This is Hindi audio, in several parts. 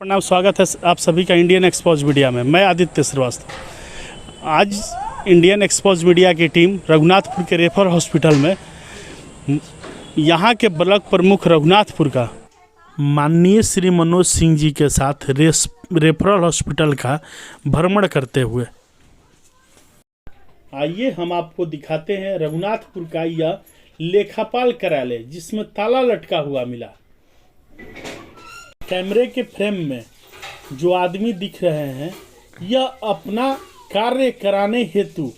प्रणाम, स्वागत है आप सभी का इंडियन एक्सपोज मीडिया में। मैं आदित्य श्रीवास्तव। आज इंडियन एक्सपोज मीडिया की टीम रघुनाथपुर के रेफर हॉस्पिटल में यहाँ के ब्लॉक प्रमुख रघुनाथपुर का माननीय श्री मनोज सिंह जी के साथ रेफरल हॉस्पिटल का भ्रमण करते हुए आइए हम आपको दिखाते हैं रघुनाथपुर का यह लेखापाल कार्यालय, जिसमें ताला लटका हुआ मिला। कैमरे के फ्रेम में जो आदमी दिख रहे हैं, यह अपना कार्य कराने हेतु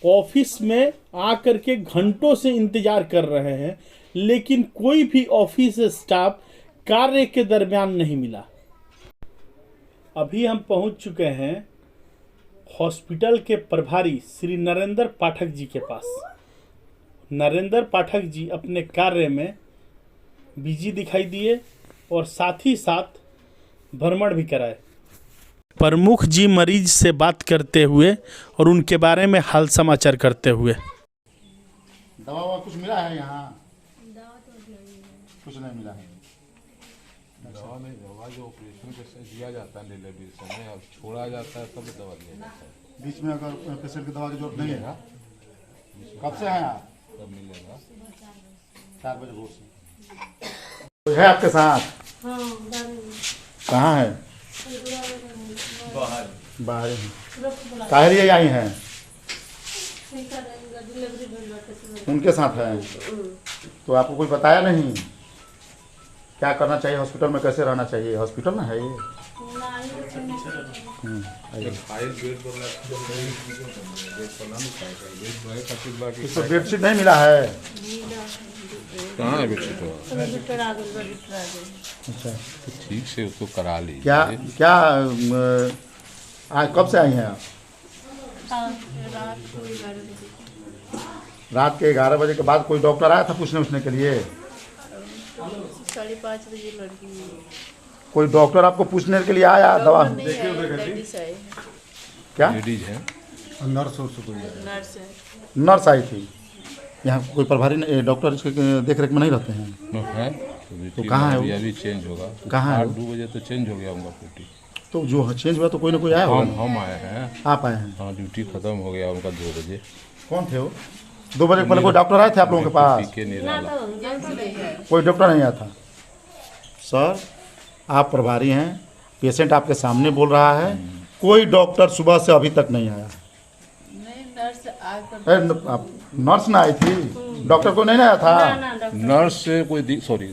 ऑफिस में आकर के घंटों से इंतजार कर रहे हैं, लेकिन कोई भी ऑफिस स्टाफ कार्य के दरमियान नहीं मिला। अभी हम पहुंच चुके हैं हॉस्पिटल के प्रभारी श्री नरेंद्र पाठक जी के पास। नरेंद्र पाठक जी अपने कार्य में बिजी दिखाई दिए और साथ ही साथ भ्रमण भी कराए। प्रमुख जी मरीज से बात करते हुए और उनके बारे में हाल समाचार करते हुए। दवा कुछ मिला है यहाँ? कुछ नहीं मिला है। दवा नहीं, दवा जो ऑपरेशन के दिया जाता है डिलीवरी समय, अब छोड़ा जाता है तब दवा दिया जाता है। बीच में अगर पेशेंट की दवा की जरूरत नहीं है, कब से हैं आप? तब मिलेगा 4 बजे भोर से। कोई है आपके साथ? कहाँ है? बाहर हैं। काहे लिए आई हैं? उनके साथ हैं। तो आपको कोई बताया नहीं क्या करना चाहिए हॉस्पिटल में, कैसे रहना चाहिए? हॉस्पिटल ना है ये। इसको बेडशीट नहीं मिला है? कहाँ है बेडशीट? अच्छा, ठीक से उसको करा लीजिए। क्या कब से आई हैं आप? रात के 11 बजे के बाद कोई डॉक्टर आया था पूछने के लिए? 5:30 बजे लड़की कोई डॉक्टर आपको पूछने के लिए आया? दवा क्या लेडीज है? नर्स नर्स आई थी यहाँ? कोई प्रभारी डॉक्टर इसके देख रेख में नहीं रहते हैं? है तो कहाँ है वो? अभी चेंज होगा। कहाँ है? 8-2 बजे तो चेंज हो गया होगा ड्यूटी। तो जो चेंज हुआ तो कोई ना कोई आया होगा। हम आए हैं। आप आए हैं? हाँ, ड्यूटी खत्म हो गया उनका 2 बजे। कौन थे वो? 2 बजे पहले कोई डॉक्टर आए थे आप लोगों के पास? के निराला कोई डॉक्टर नहीं आया था। सर, आप प्रभारी हैं, पेशेंट आपके सामने बोल रहा है, कोई डॉक्टर सुबह से अभी तक नहीं आया। आप नर्स ना आई थी? डॉक्टर को नहीं आया था? नर्स से कोई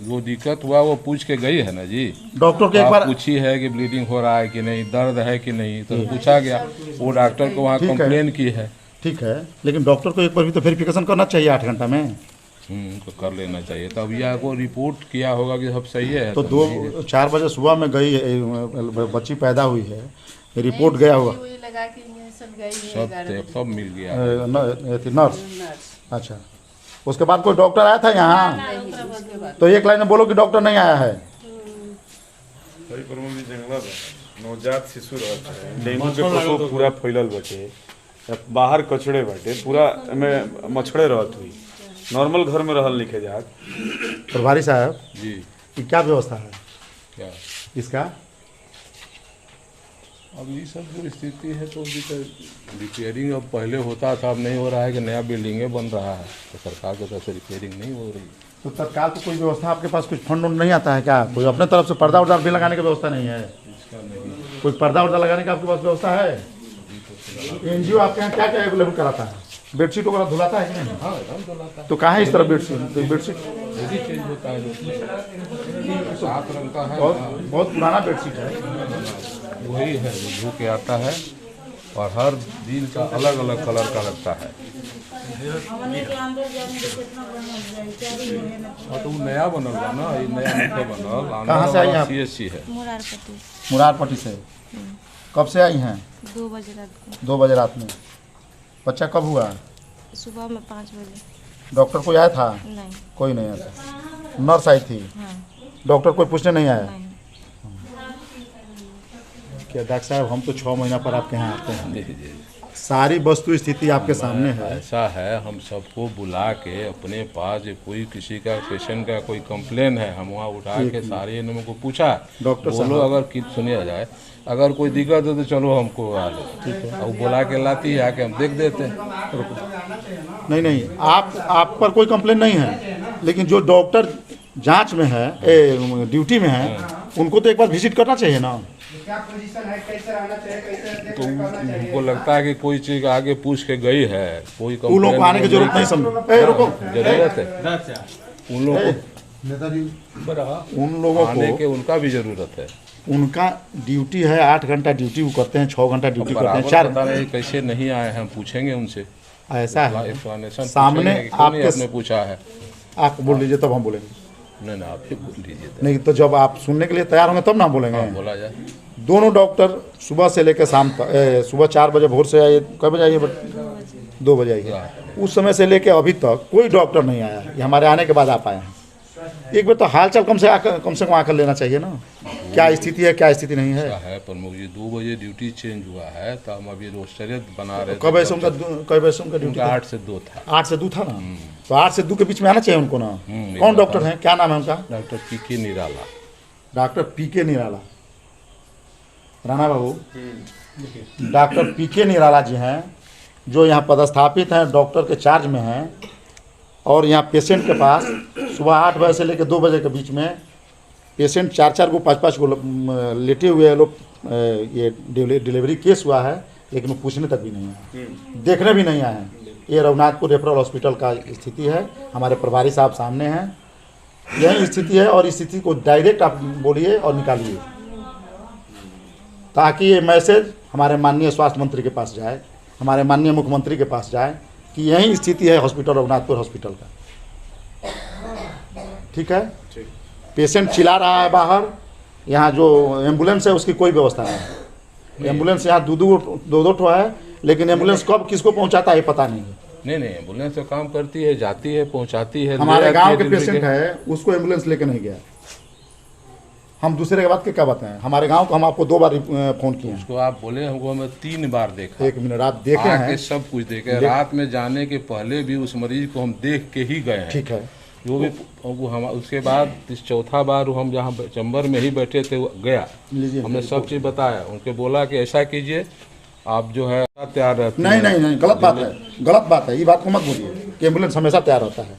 वो दिक्कत हुआ, वो पूछ के गई है ना जी। डॉक्टर को एक बार पूछी है कि ब्लीडिंग हो रहा है कि नहीं, दर्द है कि नहीं, तो पूछा गया। वो डॉक्टर को वहाँ कंप्लेन की है। ठीक है, लेकिन डॉक्टर को एक बार भी तो वेरिफिकेशन करना चाहिए 8 घंटा में। तो कर लेना चाहिए। तब यह को रिपोर्ट किया होगा कि सब सही है। तो 4 बजे सुबह में गई, बच्ची पैदा हुई है, रिपोर्ट गया होगा सब मिल गया। नर्स? अच्छा, उसके बाद कोई डॉक्टर आया था यहाँ? तो एक लाइन में बोलो कि डॉक्टर नहीं आया है। नवजात शिशु डेंगू के प्रकोप पूरा फैलल बाटे, बाहर कचड़े बाटे, पूरा में मच्छड़े रहत हुई, नॉर्मल घर में रहल लिखे जात। प्रभारी साहब जी, ये क्या व्यवस्था है क्या इसका? अब ये सब जो स्थिति है तो रिपेयरिंग अब पहले होता था, अब नहीं हो रहा है कि नया बिल्डिंगे बन रहा है, तो सरकार की तरफ से रिपेयरिंग नहीं हो रही। तो तत्काल तो कोई व्यवस्था आपके पास, कुछ फंड नहीं आता है क्या? कोई अपने तरफ से पर्दा वर्दा भी लगाने की व्यवस्था नहीं है? इसका नहीं, कोई पर्दा वर्दा लगाने का आपके पास व्यवस्था है? एनजीओ आपके यहाँ क्या क्या अवेलेबल कराता है? बेडशीट वगैरह धुलाता है कि नहीं? हाँ एकदम धुलाता है। तो कहाँ है इस तरह बेडशीट? तो बेडशीट यदि चेंज होता है, 7 रंग का है, बहुत पुराना बेडशीट है। वही है जो धो के आता है और हर दिन का अलग अलग कलर का लगता है। और तो नया बनल बा ना, ये नया नहीं बनल। कहाँ से आई आप? CSC है मुरारपट्टी से। कब से आई हैं? 2 बजे रात को। 2 बजे रात में। बच्चा कब हुआ? सुबह में 5 बजे। डॉक्टर कोई आया था? नहीं। कोई नहीं आया था। नर्स आई थी? हाँ। डॉक्टर कोई पूछने नहीं आया? नहीं। क्या डॉक्टर साहब, हम तो 6 महीना पर आपके यहाँ आते हैं, सारी वस्तु स्थिति आपके सामने है। ऐसा है, हम सबको बुला के अपने पास जो कोई किसी का पेशेंट का कोई कंप्लेन है, हम वहाँ उठा के सारे इन्होंने को पूछा, डॉक्टर बोलो अगर किट सुनिया जाए, अगर कोई दिक्कत है तो चलो हमको आ लो, और बुला के लाती है, आके हम देख देते हैं। नहीं, आप पर कोई कंप्लेन नहीं है, लेकिन जो डॉक्टर जांच में है, ड्यूटी में है, उनको तो एक बार विजिट करना चाहिए ना। तो उनको लगता है कि कोई चीज़ आगे पूछ के गई है, कोई उन लोगों को आने की जरूरत नहीं समझो। रुको, जरूरत है उन लोगों को, उन लोगों आने को के उनका भी जरूरत है। उनका ड्यूटी है, 8 घंटा ड्यूटी वो करते हैं, 6 घंटा ड्यूटी करते हैं, बराबर 4 पता नहीं कैसे नहीं आए हैं, हम पूछेंगे उनसे। ऐसा है एक्सप्लेनेशन सामने आपने आपके पूछा है। आप बोल लीजिए तब हम बोलेंगे। नहीं आप ही बोल लीजिए नहीं तो जब आप सुनने के लिए तैयार होंगे तब ना बोलेंगे। बोला जाए। दोनों डॉक्टर सुबह से लेकर शाम तक, सुबह 4 बजे भोर से आइए, कब बजे आइए? 2 बजे आइए। उस समय से लेकर अभी तक कोई डॉक्टर नहीं आया, ये हमारे आने के बाद आप आए हैं। एक बार तो हालचाल कम से कम आकर लेना चाहिए ना, क्या स्थिति है क्या स्थिति नहीं है। प्रमुख जी 2 बजे ड्यूटी चेंज हुआ है, तो हम अभी रोस्टर बना रहे। कब ऐसे उनका ड्यूटी? 8 से 2 था। 8 से 2 था ना, तो 8 से 2 के बीच में आना चाहिए उनको ना। कौन डॉक्टर है, क्या नाम है उनका? डॉक्टर पीके निराला। डॉक्टर पीके निराला। राणा बाबू, डॉक्टर पीके निराला जी हैं, जो यहाँ पदस्थापित हैं, डॉक्टर के चार्ज में हैं, और यहाँ पेशेंट के पास सुबह 8 बजे से लेकर 2 बजे के बीच में पेशेंट 4-4 को 5-5 को लेटे हुए लोग, ये डिलीवरी केस हुआ है, लेकिन वो पूछने तक भी नहीं है, देखने भी नहीं आए हैं। ये रघुनाथपुर रेफरल हॉस्पिटल का स्थिति है, हमारे प्रभारी साहब सामने हैं, यही स्थिति है। और इस स्थिति को डायरेक्ट आप बोलिए और निकालिए, ताकि ये मैसेज हमारे माननीय स्वास्थ्य मंत्री के पास जाए, हमारे माननीय मुख्यमंत्री के पास जाए कि यही स्थिति है हॉस्पिटल, रघुनाथपुर हॉस्पिटल का। ठीक है, पेशेंट चिल्ला रहा है बाहर, यहाँ जो एम्बुलेंस है उसकी कोई व्यवस्था नहीं है। एम्बुलेंस यहाँ दो ठो है, लेकिन एम्बुलेंस कब किसको पहुँचाता है ये पता नहीं है। नहीं एम्बुलेंस तो काम करती है, जाती है, पहुँचाती है। हमारे गाँव के पेशेंट है, उसको एम्बुलेंस लेके नहीं गया। हम दूसरे के बात क्या बताएं, हमारे गांव को हम आपको 2 बार फोन किए हैं। उसको आप बोले हमको, मैं 3 बार देखा। 1 मिनट, आप देखे हैं? सब कुछ देखे, रात में जाने के पहले भी उस मरीज को हम देख के ही गए हैं। ठीक है, जो भी वो हम उसके बाद इस चौथा बार हम जहाँ चैम्बर में ही बैठे थे गया, हमने सब चीज़ बताया, उनके बोला कि ऐसा कीजिए आप जो है तैयार रहते। नहीं, गलत बात है, ये बात को मत बोलिए कि एम्बुलेंस हमेशा तैयार रहता है।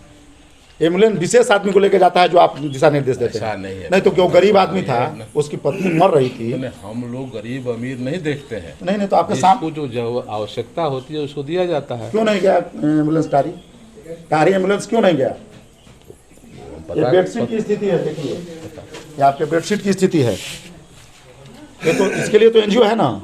एम्बुलेंस विशेष आदमी को लेकर जाता है जो आप दिशा निर्देश देते हैं। नहीं तो क्यों, गरीब आदमी था, उसकी पत्नी मर रही थी। हम लोग गरीब अमीर नहीं देखते हैं। नहीं तो आपके सामने जो आवश्यकता होती है उसको दिया जाता है। क्यों नहीं गया एम्बुलेंस? टारी एम्बुलेंस क्यों नहीं गया? ये बेडशीट की स्थिति है, देखिए ये आपके बेडशीट की स्थिति है। ये तो इसके लिए तो एनजीओ है ना।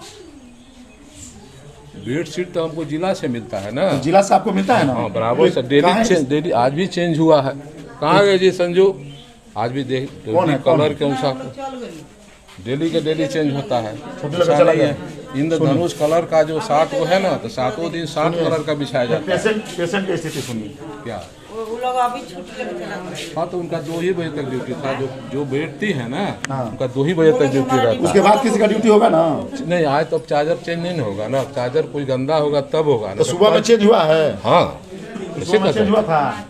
बेडशीट तो हमको जिला से मिलता है ना। जिला से आपको मिलता है ना? हाँ बराबर से, डेली आज भी चेंज हुआ है। कहाँ गए जी संजू? आज भी देख कलर के अनुसार डेली के डेली चेंज होता है। इंद्रधनुष कलर का जो 7 वो है ना, तो 7 दिन 7 कलर का बिछाया जाता है। पेशेंट की स्थिति सुनिए क्या। हाँ तो उनका 2 ही बजे तक ड्यूटी था, जो बैठती है ना, उनका 2 ही बजे तक ड्यूटी रहता है। उसके बाद किसी का ड्यूटी होगा ना? नहीं आज तो अब चार्जर चेंज नहीं होगा ना, चार्जर कोई गंदा होगा तब होगा ना। तो सुबह में चेंज हुआ है? हाँ चेंज हुआ था।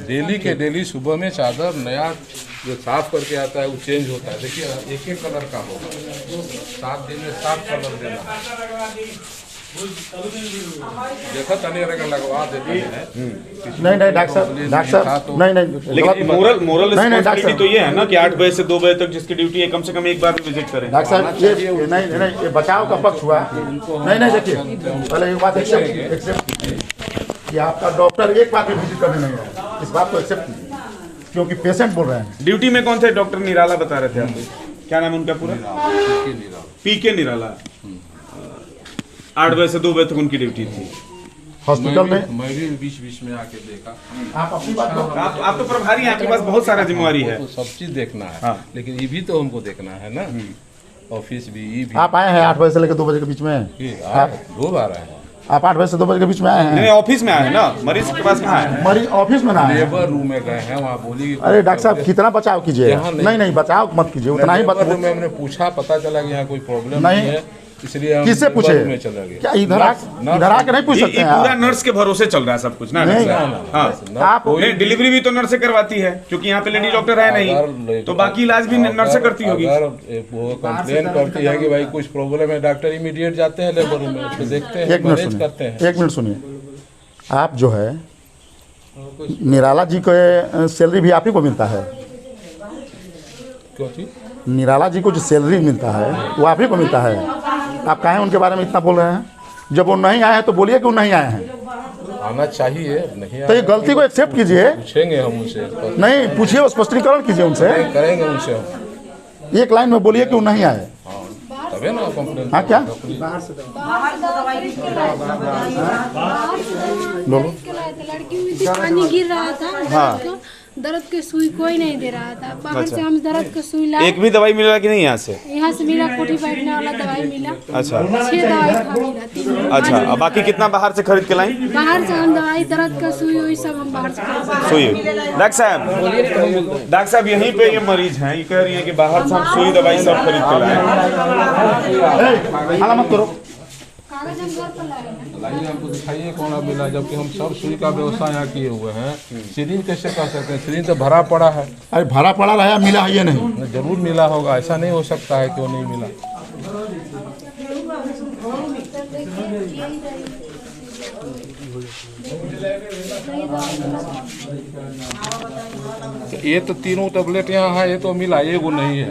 डेली के डेली सुबह में चादर नया जो साफ करके आता है वो चेंज होता है। देखिए एक कलर का होगा, 7 दिन में 7 कलर देना। देखो तनी अगर लगवा देते हैं। नहीं डॉक्टर साहब, नहीं लेकिन मोरल रिस्पांसिबिलिटी तो ये है ना कि 8 बजे से 2 बजे तक जिसकी ड्यूटी है कम से कम एक बार विजिट करें। डॉक्टर साहब ये नहीं, ये बचाव का पक्ष हुआ। नहीं देखिए, पहले एक बात एक्सेप्ट कीजिए कि आपका डॉक्टर एक बार भी विजिट करने नहीं आया, इस बात को एक्सेप्ट कीजिए, क्योंकि पेशेंट बोल रहे हैं। ड्यूटी में कौन थे? डॉक्टर निराला बता रहे थे आपको, क्या नाम है उनका पूरा? पीके निराला। 8 बजे से 2 बजे तक उनकी ड्यूटी थी हॉस्पिटल में। मैं भी बीच में आके देखा। आप अपनी बात को, आप तो प्रभारी हैं, आपके पास बहुत सारा जिम्मेवारी है। तो सब चीज देखना है। हाँ। लेकिन ये भी तो हमको देखना है ना, ऑफिस भी ये भी। आप आए हैं 8 बजे से लेकर 2 बजे के बीच में? 2 बार आए हैं। आप 8 बजे से 2 बजे के बीच में आए हैं? नहीं ऑफिस में आए हैं ना, मरीज के पास कहाँ है? मरीज ऑफिस में ना है, लेबर रूम में गए हैं, वहाँ बोली। अरे डॉक्टर साहब कितना बचाव कीजिए? नहीं बचाव मत कीजिए, उतना ही रूम में हमने पूछा, पता चला कि यहाँ कोई प्रॉब्लम नहीं है, इसलिए हम किससे पूछे में चला गया। क्या इधर आके नहीं पूछ सकते हैं पूरा आप? नर्स के भरोसे चल रहा है सब कुछ ना नहीं, हाँ आप नहीं, डिलीवरी भी तो नर्स से करवाती है क्योंकि यहाँ पे लेडी डॉक्टर है नहीं, तो बाकी इलाज भी नर्स से करती होगी। अगर वो कंप्लेन करती है कि भाई कुछ प्रॉब्लम है, डॉक्टर इमीडिएट जाते हैं लेबर रूम में, तो देखते हैं, एक मिनट मैनेज करते हैं। सुनिए, एक मिनट सुनिए। आप जो है निराला जी को सैलरी भी आप ही को मिलता है? क्यों चीज? निराला जी को जो सैलरी मिलता है वो आप ही को मिलता है। आप काहे उनके बारे में इतना बोल रहे हैं? जब वो नहीं आए हैं तो बोलिए कि वो नहीं आए हैं। आना चाहिए, नहीं तो ये गलती को एक्सेप्ट कीजिए। पूछेंगे हम उनसे, नहीं पूछिए, स्पष्टीकरण कीजिए उनसे। करेंगे उनसे हम। एक लाइन में बोलिए कि वो नहीं आए। तबे ना कंप्लेन। हाँ क्या बोलो? लड़की हुई थी, पानी गिर रहा था, दर्द के सुई कोई नहीं दे रहा था। बाहर से हम दर्द के सुई लाए। एक भी दवाई मिला कि नहीं यहाँ से? यहाँ से मिला, कोठी बैठने वाला दवाई मिला। अच्छा 6 दवाई था मिला, 3 अच्छा, अब बाकी कितना बाहर से खरीद के लाई? बाहर से हम दवाई, दर्द का सुई वही सब हम बाहर से खरीदे। सुई। डॉक्टर साहब यहीं पे ये मरीज हैं, ये कह रही है कि बाहर से हम सुई दवाई सब खरीद के लाए। हाला मत करो। कागज हम घर पर लाए हैं। लाइए हमको दिखाइए कौन मिला, जबकि हम सब सुई का व्यवसाय यहाँ किए हुए हैं। सिरिंज कैसे कर सकते हैं? सिरिंज तो भरा पड़ा है। अरे भरा पड़ा रहा, मिला है ये नहीं? जरूर मिला होगा, ऐसा नहीं हो सकता है क्यों नहीं मिला। ये तो तीनों टैबलेट यहाँ है, ये तो मिला, एगो नहीं है,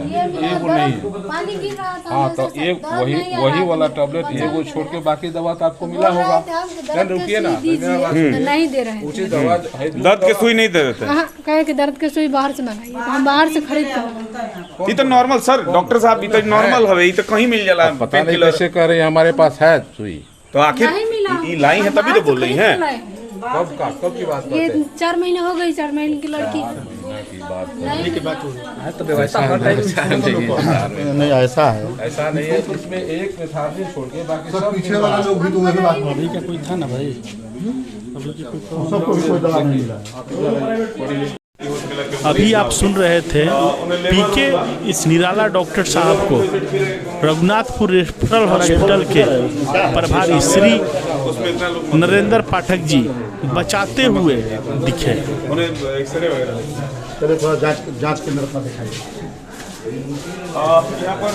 एगो नहीं है। पानी गिर रहा था। हाँ तो एक वही वाला टैबलेट एगो छोड़ के बाकी दवा तो आपको मिला होगा। रुकिए ना, नहीं दे रहे हैं। उचित दवा है। दर्द के सुई नहीं दे देते? हाँ, कहे कि दर्द के सुई बाहर से मंगाइए, तो हम बाहर से खरीद कर। ये तो नॉर्मल सर, डॉक्टर साहब ये तो नॉर्मल है, ये तो कहीं मिल जाला। पता नहीं कैसे कर रहे हैं, हमारे पास है सुई। तो आखिर नहीं मिला। ये लाई है तभी तो बोल रही हैं। कब की बात ये करते हैं? 4 महीने हो गई, 4 महीने की लड़की। नहीं ऐसा है। ऐसा नहीं है, इसमें एक मिथालिन छोड़ के बाकी सब पीछे वाला लोग भी तो वही बात अभी का कोई था ना भाई, सबको भी कोई दवा नहीं मिला। अभी आप सुन रहे थे पीके इस निराला डॉक्टर साहब को रघुनाथपुर रेफरल हॉस्पिटल के प्रभारी श्री नरेंद्र पाठक जी बचाते हुए दिखे। चलिए थोड़ा जांच केंद्र अपना दिखाइए। यहाँ पर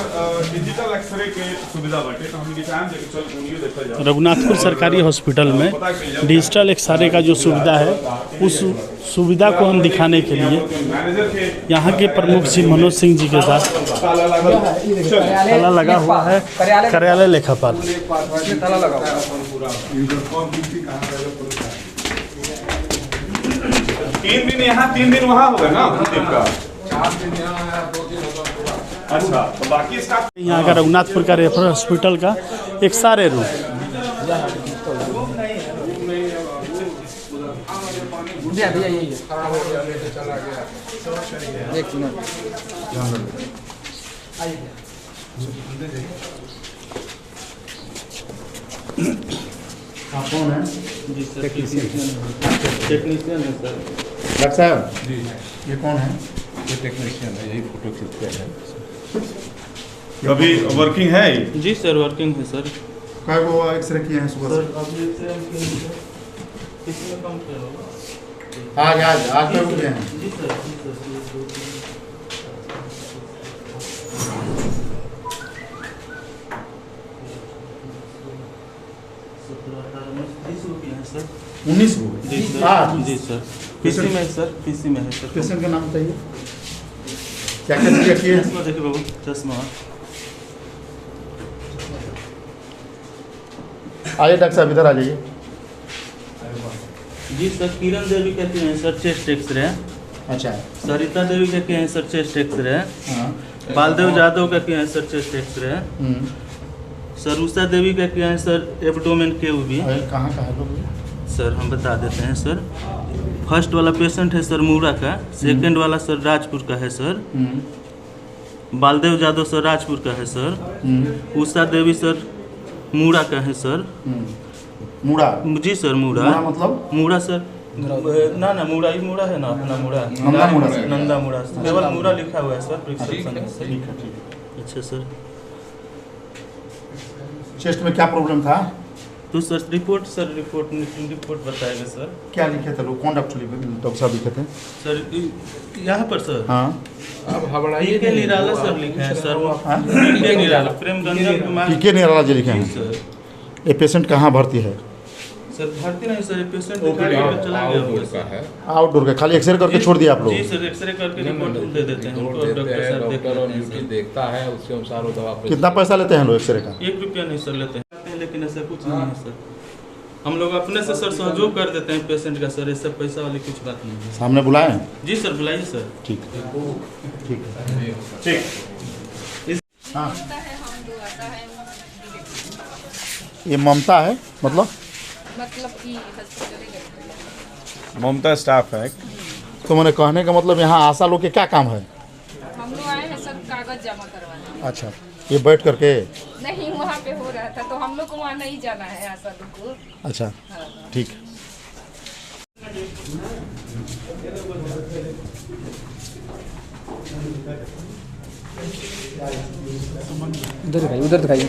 डिजिटल एक्सरे के सुविधा बाटे, तो हम टाइम देके चल उन्हीं देखा जाए। रघुनाथपुर सरकारी हॉस्पिटल में डिजिटल एक्सरे का जो सुविधा है, उस सुविधा को हम दिखाने के लिए यहाँ के प्रमुख श्री मनोज सिंह जी के साथ ताला लगा हुआ है कार्यालय लेखापाल। 3 दिन यहाँ 3 दिन वहाँ होगा ना दिन का? 4 दिन यहाँ है, 2 दिन होगा पूरा। अच्छा, तो बाकी स्टाफ यहाँ का रघुनाथपुर का रेफरल हॉस्पिटल का एक सारे रूम। आप कौन है? टेक्नीशियन है सर। डॉक्टर साहब जी, ये कौन है? ये टेक्नीशियन है, यही फोटो खींचते हैं। अभी वर्किंग है? जी सर वर्किंग है सर। काय वो एक्सरे किए हैं सुबह से? आज तो रुके हैं। सर 19 को आज जी सर पीसी में है सर, पीसी में है सर। पेशेंट का नाम बताइए, क्या क्या चीज़ें किए हैं? देखिए बाबू चश्मा। आइए डॉक्टर साहब इधर आ जाइए। जी सर किरण देवी कहती हैं सर चेस्ट एक्सरे है। अच्छा सरिता देवी कहती हैं सर चेस्ट एक्सरे है। हाँ बालदेव यादव कहती हैं सर चेस्ट एक्सरे है। सर उषा देवी कहती हैं सर एब्डोमेन के भी। कहाँ का है लोग? सर हम बता देते हैं सर। फर्स्ट वाला पेशेंट है सर मूड़ा का, सेकंड वाला सर राजपुर का है सर। बालदेव यादव सर राजपुर का है सर। उषा देवी सर मूड़ा का है सर। मूड़ा? जी सर मूड़ा। मूड़ा मतलब? मूड़ा सर ना ना मूड़ा ही मूड़ा है ना, अपना मूड़ा नंदा मूड़ा सर। नंदा मूड़ा केवल मूड़ा लिखा हुआ है सर प्रिस्क्रिप्शन में सर। अच्छा सर चेस्ट में क्या प्रॉब्लम था? तो सर रिपोर्ट बताएगा सर। क्या लिखे थे लोग? कौन डॉक्टर साहब लिखे थे? सर यहाँ पर सर हाँ, अब हबड़ाइए पीके निराला सर लिखे हैं सर। पीके निराला, प्रेम रंजन कुमार पीके निराला जी लिखे हैं। सर। ये पेशेंट कहाँ भर्ती है? सर भर्ती नहीं सर, पेशेंट दिखा के चला गया होगा का सर। है। आउटडोर का खाली एक्सरे करके छोड़ दिया आप लोग? जी सर, एक्सरे करके रिपोर्ट दे देते हैं हमको, रिपोर्ट देते डॉक्टर हैं, साहब देख डॉक्टर और लेते हैं ड्यूटी सर। देखता है, उसके अनुसार वो दवा कितना पैसा लेते हैं लोग एक्सरे का? 1 रुपया नहीं सर लेते हैं, लेकिन ऐसा कुछ नहीं है सर। हम लोग अपने से सर सहयोग कर देते हैं पेशेंट का सर, ऐसा पैसा वाली कुछ बात नहीं है। सामने बुलाए हैं? जी सर बुलाइए सर। ठीक ठीक। हाँ, ये ममता है मतलब कि ममता स्टाफ है। तो मैंने कहने का मतलब यहाँ आशा लोग के क्या काम है? हम लोग आए हैं सर कागज जमा करवाने। अच्छा, ये बैठ करके? नहीं, वहाँ पे हो रहा था तो हम लोग को वहाँ नहीं जाना है आशा लोग को। अच्छा, ठीक। उधर दिखाइए, उधर दिखाइए,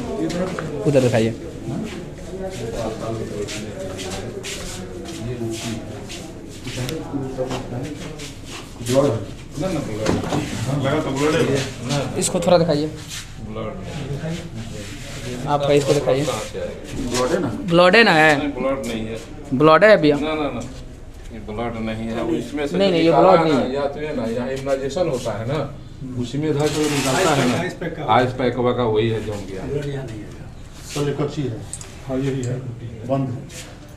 उधर दिखाइए। इसको थोड़ा दिखाइए, आप भाई इसको दिखाइए। ब्लड है ना? है ब्लड नहीं है, ब्लड है भैया? ना ना ना, ये ब्लड नहीं है। इसमें से नहीं, ये निकाला ब्लड नहीं ना, है। या तो ये ना, यहाँ इम्यूनाइजेशन होता है ना, उसी में धर के निकलता है ना, आइस पैक का वही है जम गया। कच्ची है। हाँ, यही है, बंद है।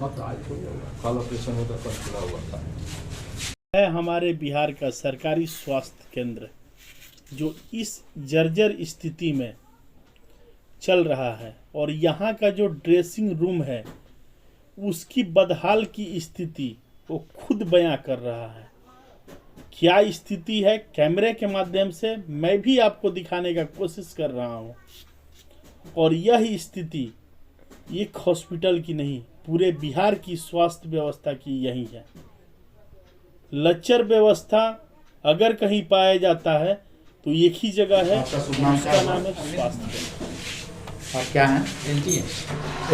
कल ऑपरेशन होता कल खुला हुआ था। है हमारे बिहार का सरकारी स्वास्थ्य केंद्र जो इस जर्जर स्थिति में चल रहा है, और यहाँ का जो ड्रेसिंग रूम है उसकी बदहाल की स्थिति वो खुद बयां कर रहा है। क्या स्थिति है, कैमरे के माध्यम से मैं भी आपको दिखाने का कोशिश कर रहा हूँ। और यह स्थिति एक हॉस्पिटल की नहीं, पूरे बिहार की स्वास्थ्य व्यवस्था की यही है। लचर व्यवस्था अगर कहीं पाया जाता है तो एक ही जगह है, आपका शुभ नाम क्या उसका है? नाम है स्वास्थ्य केंद्र। आप क्या हैं? LT है,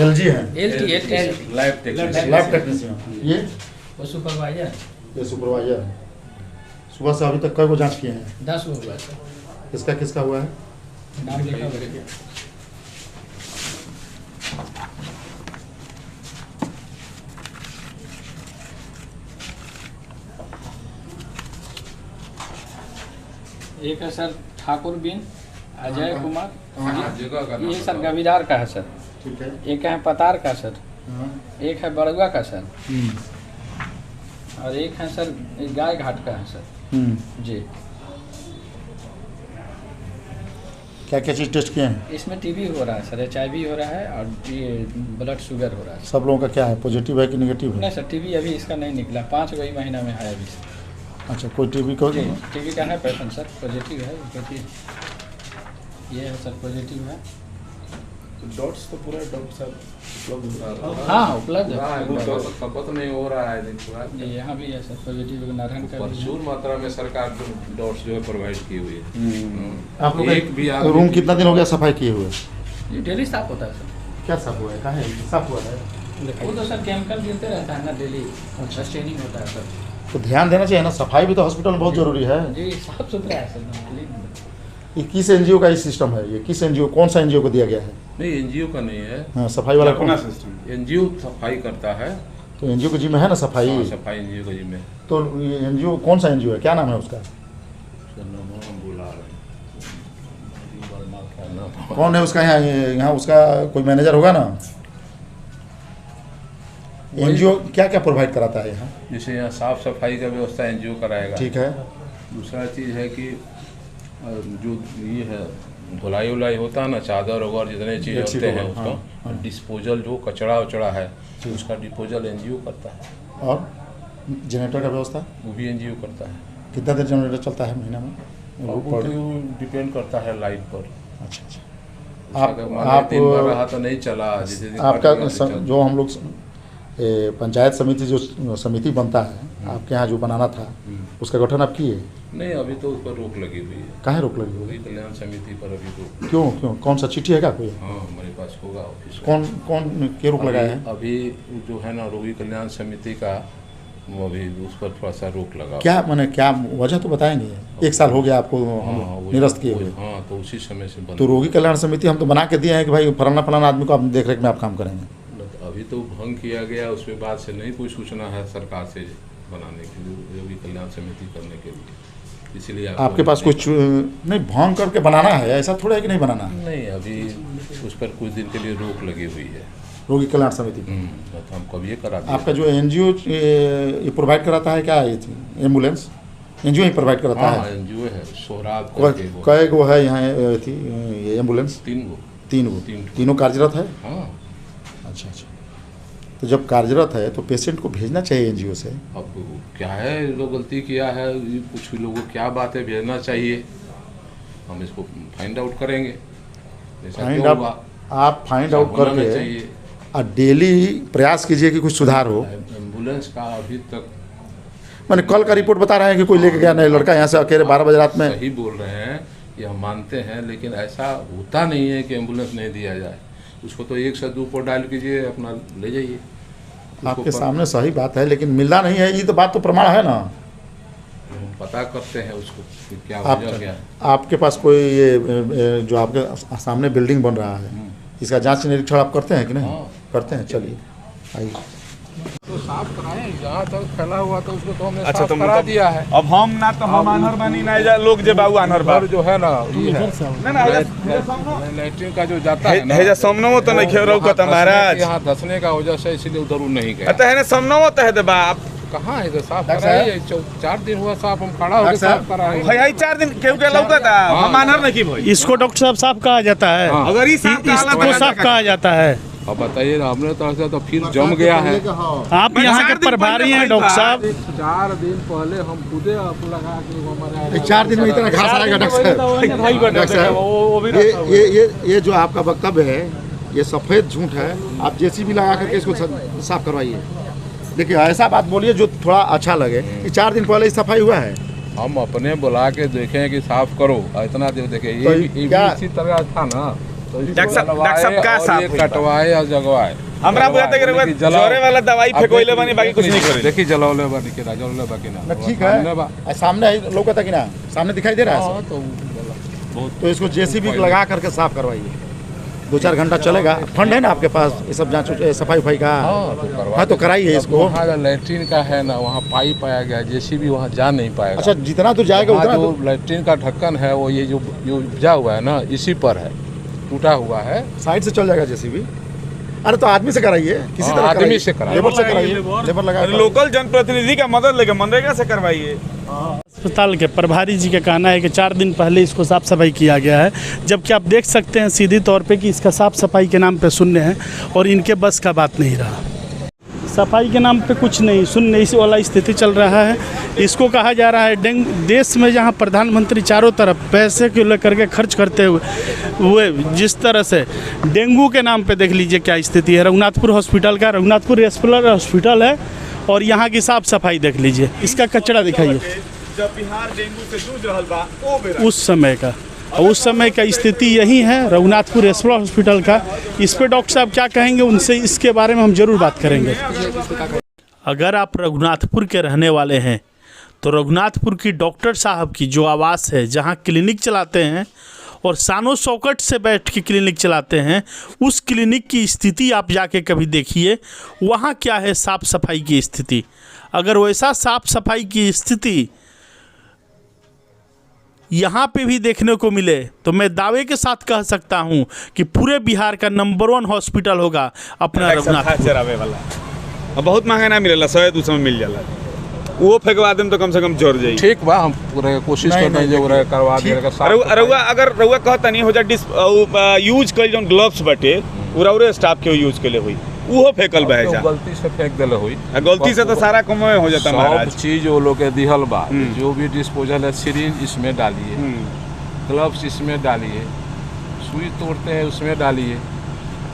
LG हैं? LT live technician. Lab technician. ये वो सुपरवाइजर ये सुपरवाइजर है। सुबह से अभी तक कई को जांच किए हैं? 10 को हुआ सर, किसका किसका हुआ है? नाम लिखा हुआ है। एक है सर ठाकुर बिन अजय कुमार, जगह का नाम ये सर गविदार का है सर। ठीक है। एक है पतार का सर, हाँ। एक है बड़ुआ का सर, और एक है सर गाय घाट का है सर। जी, क्या क्या चीज़ टेस्ट किए हैं? इसमें टीबी हो रहा है सर, HIV हो रहा है, और ये ब्लड शुगर हो रहा है। सब लोगों का क्या है, पॉजिटिव है कि नेगेटिव है? नहीं सर, टीबी अभी इसका नहीं निकला, 5 को ही महीना में है अभी सर। अच्छा, कोई टीबी को? जी, टीबी का है पेशेंट सर, पॉजिटिव है। देखिए ये है सर, पॉजिटिव है। डॉट्स तो पूरा डॉक्टर साहब हाँ उपलब्ध हाँ, है। वो तो खपत नहीं हो रहा है दिन पूरा। जी, यहाँ भी है सर पॉजिटिव, नारायण का भी है। प्रचुर मात्रा में सरकार डॉट्स जो है प्रोवाइड की हुई है। आप लोग एक भी का आदमी- रूम कितना दिन हो गया सफाई किए हुए? ये डेली साफ होता है सर। क्या साफ हुआ है? कहाँ है साफ हुआ है? वो तो सर केमिकल गिरते रहता है ना डेली, स्टेनिंग होता है सर। तो ध्यान देना चाहिए ना, सफाई भी तो हॉस्पिटल में बहुत जरूरी है। जी, साफ सुथरा है सर। ये किस NGO का ये सिस्टम है? ये किस NGO, कौन सा NGO को दिया गया है? नहीं, एनजीओ का नहीं है, हाँ, सफाई वाला अपना कौन? सिस्टम। एनजीओ सफाई करता है। तो NGO के जिम्मे है ना सफाई? हाँ, सफाई एनजीओ का जिम्मे। तो ये NGO कौन सा NGO है, क्या नाम है उसका? हम बुला रहे हैं। कौन है उसका यहाँ उसका कोई मैनेजर होगा ना? NGO क्या क्या प्रोवाइड कराता है यहाँ? जैसे यहाँ साफ सफाई का व्यवस्था एनजीओ कराएगा। ठीक है। दूसरा चीज़ है कि जो ये है धुलाई उलाई होता है ना, चादर वगैरह जितने चीज़ बेडशीट होते हैं वगैरह, उसका डिस्पोजल, जो कचरा उचड़ा है उसका डिस्पोजल एनजीओ करता है। और जनरेटर का व्यवस्था वो भी एनजीओ करता है। कितना देर जनरेटर चलता है महीना में? वो डिपेंड करता है लाइट पर। अच्छा अच्छा। आप दिन भर रहा तो नहीं चला, जैसे दिन आपका भर चला। जो हम लोग पंचायत समिति जो समिति बनता है आपके यहाँ जो बनाना था उसका गठन आप किए? नहीं, अभी तो उस पर रोक लगी हुई है। कहाँ रोक लगी हुई? रोगी कल्याण समिति पर अभी रोक। क्यों? कौन सा चिट्ठी है क्या कोई? हाँ, हमारे पास होगा ऑफिस। कौन के रोक लगाया है? अभी जो है ना रोगी कल्याण समिति का, वो अभी उस पर थोड़ा सा रोक लगा। क्या माने, क्या वजह तो बताएंगे? 1 साल हो गया आपको निरस्त किए हुए। हाँ, तो उसी समय से बंद। तो रोगी कल्याण समिति हम तो बना के दिए हैं कि भाई फलाना आदमी को आप देख रेख में आप काम करेंगे। अभी तो भंग किया गया, उसके बाद से नहीं कोई सूचना है सरकार से बनाने के लिए, रोगी कल्याण समिति करने के लिए, इसलिए आपके पास कुछ नहीं, भंग करके बनाना है ऐसा थोड़ा है कि नहीं बनाना है? नहीं, अभी उस पर कुछ दिन के लिए रोक लगी हुई है रोगी कल्याण समिति। तो हम कब ये करा दें। आपका जो एनजीओ ये प्रोवाइड कराता है क्या, ये एम्बुलेंस एनजीओ ही प्रोवाइड कराता है? एनजीओ है सोहराब। कई गो है यहाँ थी ये एम्बुलेंस? 3 गो। तीनों कार्यरत है? हाँ। अच्छा। तो जब कार्यरत है तो पेशेंट को भेजना चाहिए एनजीओ से। अब क्या है, लोग गलती किया है, कुछ लोगों को क्या बात है, भेजना चाहिए, हम इसको फाइंड आउट करेंगे। आप फाइंड आउट करके और डेली प्रयास कीजिए कि कुछ सुधार हो। एम्बुलेंस का अभी तक मैंने कल का रिपोर्ट बता रहे हैं कि कोई लेके गया नहीं लड़का यहाँ से अकेले 12 बजे रात में। सही बोल रहे हैं, ये हम मानते हैं, लेकिन ऐसा होता नहीं है कि एम्बुलेंस नहीं दिया जाए। उसको तो 1 से 2 पर डायल कीजिए, अपना ले जाइए। आपके सामने सही बात है, लेकिन मिलना नहीं है, ये तो बात तो प्रमाण है ना। हम पता करते हैं उसको कि क्या वजह क्या है। आपके पास कोई ये जो आपके सामने बिल्डिंग बन रहा है, इसका जांच निरीक्षण आप करते हैं कि नहीं? करते हैं। चलिए आइए। तो साफ कराएं, जहाँ तक फैला हुआ तो उसको तो हमने अच्छा, साफ तो करा दिया है। अब हम ना तो हम आनहर बनी ना जा लोग जे बाबू आनहर बा जो है ना, ये है ना लैट्रिन का जो जाता है है जा सामने तो नहीं खेल रहा महाराज, यहाँ धसने का वजह से इसलिए उधर नहीं गया। तो है ना सामने तो है दे बाप कहाँ है, साफ कराइए। 4 दिन हुआ साफ, हम खड़ा होकर साफ कराएंगे। भाई 4 दिन क्यों के लौका था, हम आनहर नहीं की भाई। इसको डॉक्टर साहब साफ कहा जाता है? अगर इसको साफ कहा जाता है। अब बताइए ना, हमने तो फिर जम गया है। आप यहाँ के प्रभारी हैं डॉक्टर साहब। 4 दिन पहले हम खुदे लगा के 4 दिन में इतना घास आएगा डॉक्टर साहब? ये जो आपका वक्तव्य है ये सफ़ेद झूठ है। आप जेसीबी लगा करके इसको साफ करवाइए। देखिए ऐसा बात बोलिए जो थोड़ा अच्छा लगे कि 4 दिन पहले सफाई हुआ है। हम अपने बुला के देखें कि साफ करो, इतना देर देखे ये भी इसी तरह था ना। तो डॉक्टर साहब का साफ कटवाए या जगवाए। हमरा बुझाते कि जोरे वाला दवाई फेकोइले बानी, बाकी कुछ नहीं करे। देखिए जलौले बानी के ना, जलौले बाकी ना। ठीक है, सामने लौकता कि ना, सामने दिखाई दे रहा है। तो इसको जेसीबी लगा करके साफ करवाइए। 2-4 घंटा चलेगा। फंड है ना आपके पास ये सब जांच सफाई उफाई का? हाँ तो कराइए इसको। वहाँ लैट्रिन का है ना, वहाँ पाइप पाया गया, जेसीबी वहाँ जा नहीं पाएगा। अच्छा, जितना तो जाएगा उतना जो लैट्रिन का ढक्कन है वो ये जो जा हुआ है ना, इसी पर है, टूटा हुआ है। साइड से चल जाएगा जेसीबी। अरे तो आदमी से कराइए, किसी तरह आदमी से कराइए, लेबर से कराइए, लेबर लगा। लोकल जनप्रतिनिधि का मदद लेके मनरेगा से करवाइए। अस्पताल के प्रभारी जी का कहना है कि 4 दिन पहले इसको साफ सफाई किया गया है, जबकि आप देख सकते हैं सीधी तौर पे कि इसका साफ सफाई के नाम पे शून्य है और इनके बस का बात नहीं रहा। सफाई के नाम पे कुछ नहीं, शून्य इस वाला स्थिति चल रहा है। इसको कहा जा रहा है देश में जहां प्रधानमंत्री चारों तरफ पैसे को लेकर के खर्च करते हुए जिस तरह से डेंगू के नाम पे देख लीजिए क्या स्थिति है। रघुनाथपुर हॉस्पिटल का, रघुनाथपुर रेस्पिलर हॉस्पिटल है और यहाँ की साफ सफाई देख लीजिए। इसका कचरा दिखाइए, जब बिहार डेंगू से जूझ रहल बा उस समय का, और उस समय का स्थिति यही है रघुनाथपुर रेस्पिलर हॉस्पिटल का। इस पे डॉक्टर साहब क्या कहेंगे, उनसे इसके बारे में हम जरूर बात करेंगे। अगर आप रघुनाथपुर के रहने वाले हैं तो रघुनाथपुर की डॉक्टर साहब की जो आवास है, जहां क्लिनिक चलाते हैं और शानो शौकत से बैठ के क्लिनिक चलाते हैं, उस क्लिनिक की स्थिति आप जाके कभी देखिए। वहाँ क्या है साफ़ सफाई की स्थिति। अगर वैसा साफ़ सफाई की स्थिति यहाँ पे भी देखने को मिले तो मैं दावे के साथ कह सकता हूँ कि पूरे बिहार का नंबर 1 हॉस्पिटल होगा अपना रघुनाथपुर वाला। बहुत महंगा ना मिलेला, 100-200 में मिल जाला। वो फेंकवा दें तो कम से कम जोर जाए। ठीक बा, हम पूरा कोशिश करते हैं जो करवा देगा। अगर रउआ कहता नहीं हो जा यूज कर जो ग्लव्स बटे पूरा स्टाफ के यूज के लिए हुई वो फेंकल बह जा, गलती से फेंक देले हुई। गलती से तो सारा कम हो जाता महाराज। सब चीज वो लोग के दिहल बा, जो भी डिस्पोजल है, सिरिंज इसमें डालिए, ग्लव्स इसमें डालिए, सुई तोड़ते हैं उसमें डालिए,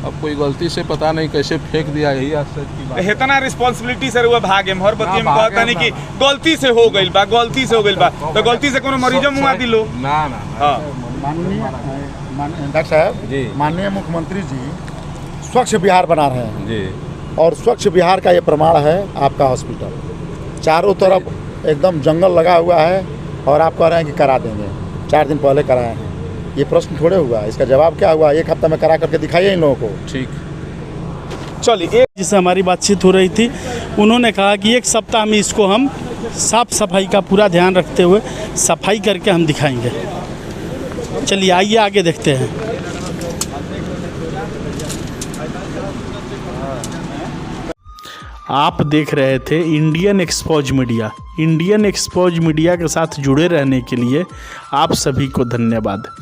अब कोई गलती से पता नहीं कैसे फेंक दिया, यही आश्चर्य की बात है। इतना रिस्पांसिबिलिटी सर हुआ भागे हर बतिया में भागे कहता नहीं कि गलती से हो गइल बा, गलती से हो गइल बा, तो गलती से कोनो मरीजो मुआ दिलो ना ना हाँ माननीय डॉक्टर साहब जी। माननीय मुख्यमंत्री जी स्वच्छ बिहार बना रहे हैं जी। और स्वच्छ बिहार का ये प्रमाण है आपका हॉस्पिटल। चारों तरफ एकदम जंगल लगा हुआ है और आप कह रहे हैं कि करा देंगे। 4 दिन पहले कराए हैं, ये प्रश्न थोड़े हुआ, इसका जवाब क्या हुआ? 1 हफ्ता में करा करके दिखाइए इन लोगों को। ठीक। चलिए जिससे हमारी बातचीत हो रही थी, उन्होंने कहा कि 1 सप्ताह में इसको हम साफ सफाई का पूरा ध्यान रखते हुए सफाई करके हम दिखाएंगे। चलिए आइए आगे देखते हैं। आप देख रहे थे Indian expose media. Indian expose media के साथ जुड़े रहने के लिए आप सभी को धन्यवाद।